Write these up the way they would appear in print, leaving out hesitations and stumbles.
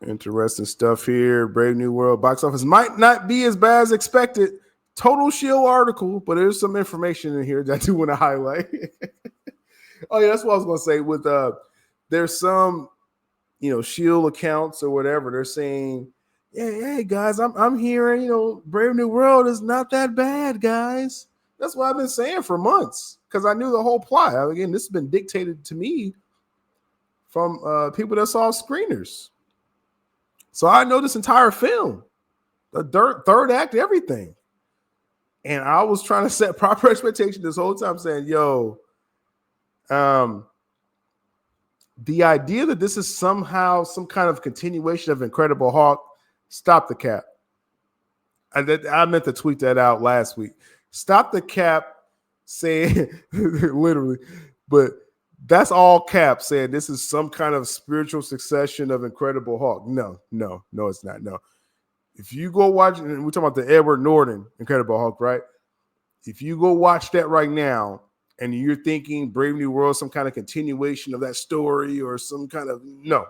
Interesting stuff here. Brave New World box office might not be as bad as expected. Total Shield article, but there's some information in here that I do want to highlight. Oh yeah, that's what I was gonna say. With there's some Shield accounts or whatever. They're saying, yeah, hey guys, I'm hearing Brave New World is not that bad, guys. That's what I've been saying for months because I knew the whole plot. Again, this has been dictated to me from people that saw screeners. So I know this entire film, the third act, everything. And I was trying to set proper expectation this whole time saying, yo, the idea that this is somehow some kind of continuation of Incredible Hulk, stop the cap. I meant to tweet that out last week. Stop the cap saying, literally, but that's all cap saying this is some kind of spiritual succession of Incredible Hulk. No, it's not. No. If you go watch, and we're talking about the Edward Norton Incredible Hulk, right? If you go watch that right now and you're thinking Brave New World, some kind of continuation of that story or some kind of no.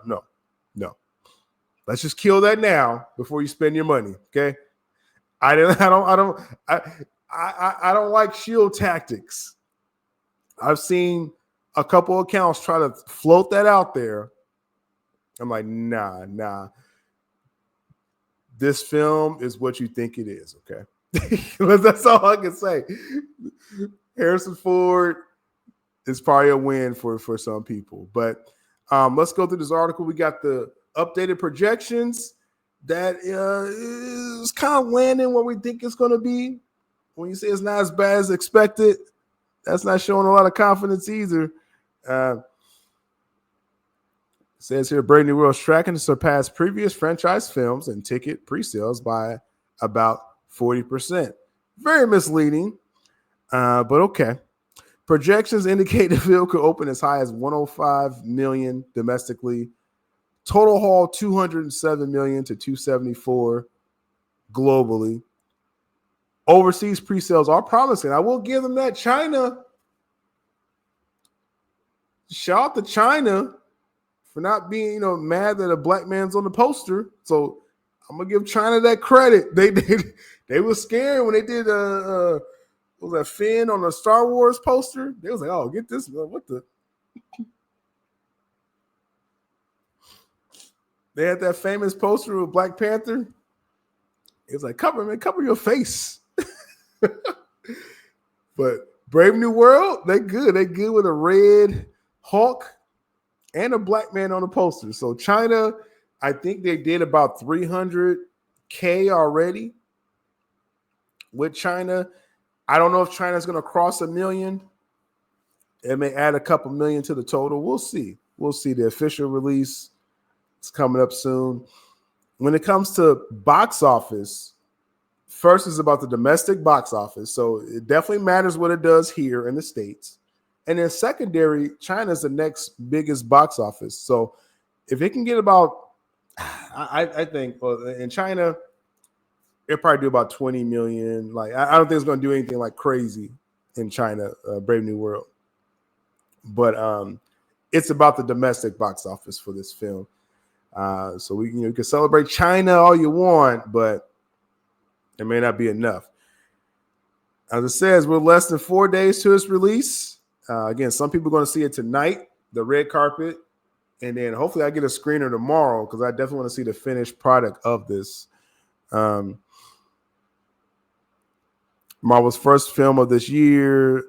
Let's just kill that now before you spend your money. Okay. I don't like Shield tactics. I've seen a couple accounts try to float that out there. I'm like, nah. This film is what you think it is, okay? That's all I can say. Harrison Ford is probably a win for some people. But let's go through this article. We got the updated projections that is kind of landing where we think it's going to be. When you say it's not as bad as expected, that's not showing a lot of confidence either. Says here, Brave New World's tracking to surpass previous franchise films and ticket pre-sales by about 40%. Very misleading, but okay. Projections indicate the film could open as high as 105 million domestically. Total haul 207 million to 274 globally. Overseas pre-sales are promising. I will give them that. China. Shout out to China for not being, mad that a black man's on the poster. So I'm gonna give China that credit. They were scared when they did what was that, Finn on the Star Wars poster? They was like, oh, get this, what the? They had that famous poster of Black Panther. It was like, cover your face. But Brave New World, they good. They good with a red Hulk and a black man on the poster. So China, I think they did about 300K already with China. I don't know if China's going to cross 1 million. It may add a couple million to the total. We'll see. The official release is coming up soon. When it comes to box office, first is about the domestic box office. So it definitely matters what it does here in the States. And then secondary, China's the next biggest box office. So if it can get about, I think, in China, it'll probably do about 20 million. Like, I don't think it's going to do anything like crazy in China, Brave New World. But it's about the domestic box office for this film. So you can celebrate China all you want, but it may not be enough. As it says, we're less than 4 days to its release. Again, some people are going to see it tonight, the red carpet, and then hopefully I get a screener tomorrow because I definitely want to see the finished product of this. Marvel's first film of this year.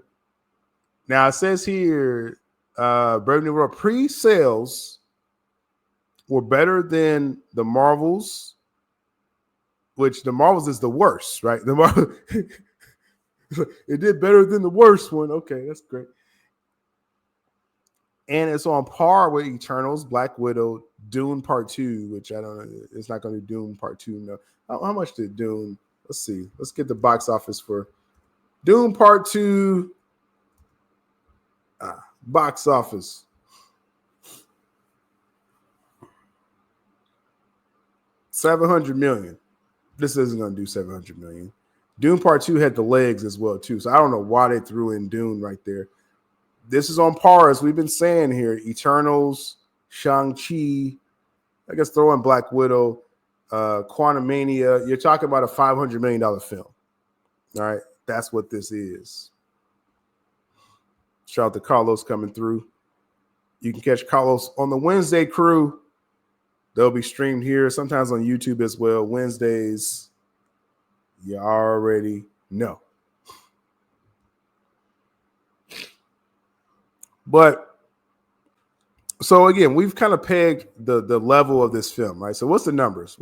Now it says here, Brave New World pre-sales were better than the Marvels, which the Marvels is the worst, right? The Marvel it did better than the worst one. Okay, that's great. And it's on par with Eternals, Black Widow, Dune Part 2, which I don't know. It's not going to be Dune Part 2. No. How much did Dune? Let's see. Let's get the box office for Dune Part 2. Box office. $700 million. This isn't going to do $700 million. Dune Part 2 had the legs as well, too. So I don't know why they threw in Dune right there. This is on par, as we've been saying here. Eternals, Shang-Chi, I guess throw in Black Widow, Quantumania. You're talking about a $500 million film. All right, that's what this is. Shout out to Carlos coming through. You can catch Carlos on the Wednesday crew. They'll be streamed here, sometimes on YouTube as well. Wednesdays, you already know. But so again, we've kind of pegged the level of this film, right? So what's the numbers?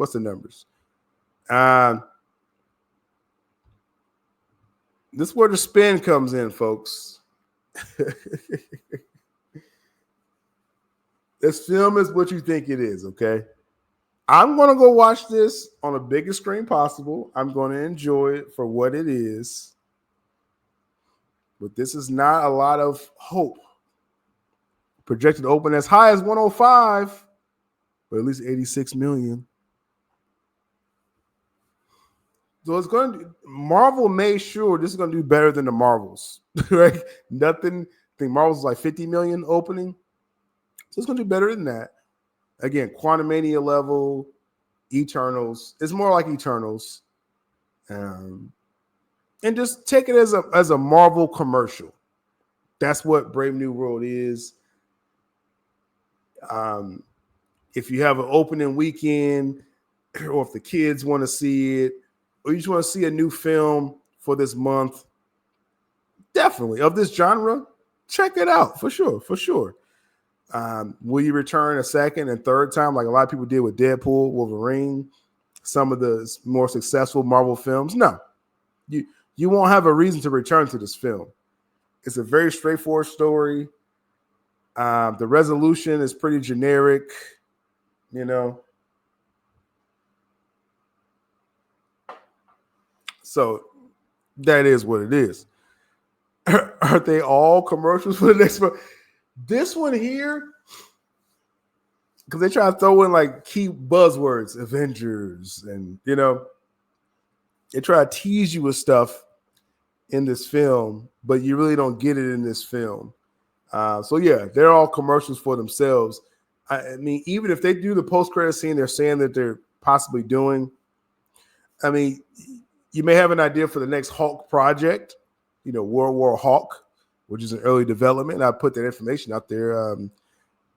This is where the spin comes in, folks. This film is what you think it is, okay? I'm going to go watch this on the biggest screen possible. I'm going to enjoy it for what it is. But this is not a lot of hope. Projected to open as high as 105, but at least 86 million. So it's going to Marvel made sure this is going to do better than the Marvels, right? Nothing. I think Marvel's is like 50 million opening. So it's going to do better than that. Again, Quantumania level, Eternals. It's more like Eternals. And just take it as a Marvel commercial. That's what Brave New World is. If you have an opening weekend, or if the kids want to see it, or you just want to see a new film for this month, definitely of this genre, check it out for sure. Will you return a second and third time like a lot of people did with Deadpool, Wolverine, some of the more successful Marvel films? No. You won't have a reason to return to this film. It's a very straightforward story. The resolution is pretty generic, you know. So that is what it is. Are they all commercials for the next one? This one here, because they try to throw in like key buzzwords, Avengers, and you know, they try to tease you with stuff in this film, but you really don't get it in this film. So yeah, they're all commercials for themselves. I mean, even if they do the post-credit scene, they're saying that they're possibly doing. I mean, you may have an idea for the next Hulk project, you know, World War Hulk, which is in early development. I put that information out there. I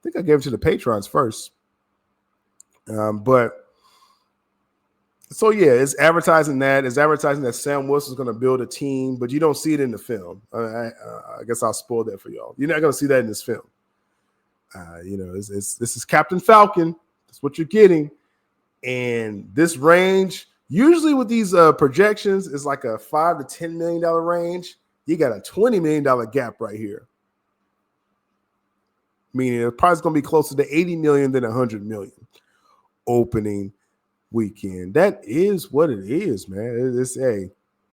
think I gave it to the patrons first. But so yeah, it's advertising that. It's advertising that Sam Wilson's going to build a team, but you don't see it in the film. I guess I'll spoil that for y'all. You're not going to see that in this film. You know, this is Captain Falcon. That's what you're getting. And this range, usually with these projections, is like a $5 to $10 million range. You got a $20 million gap right here. Meaning it's probably going to be closer to 80 million than 100 million opening weekend. That is what it is, man. It's a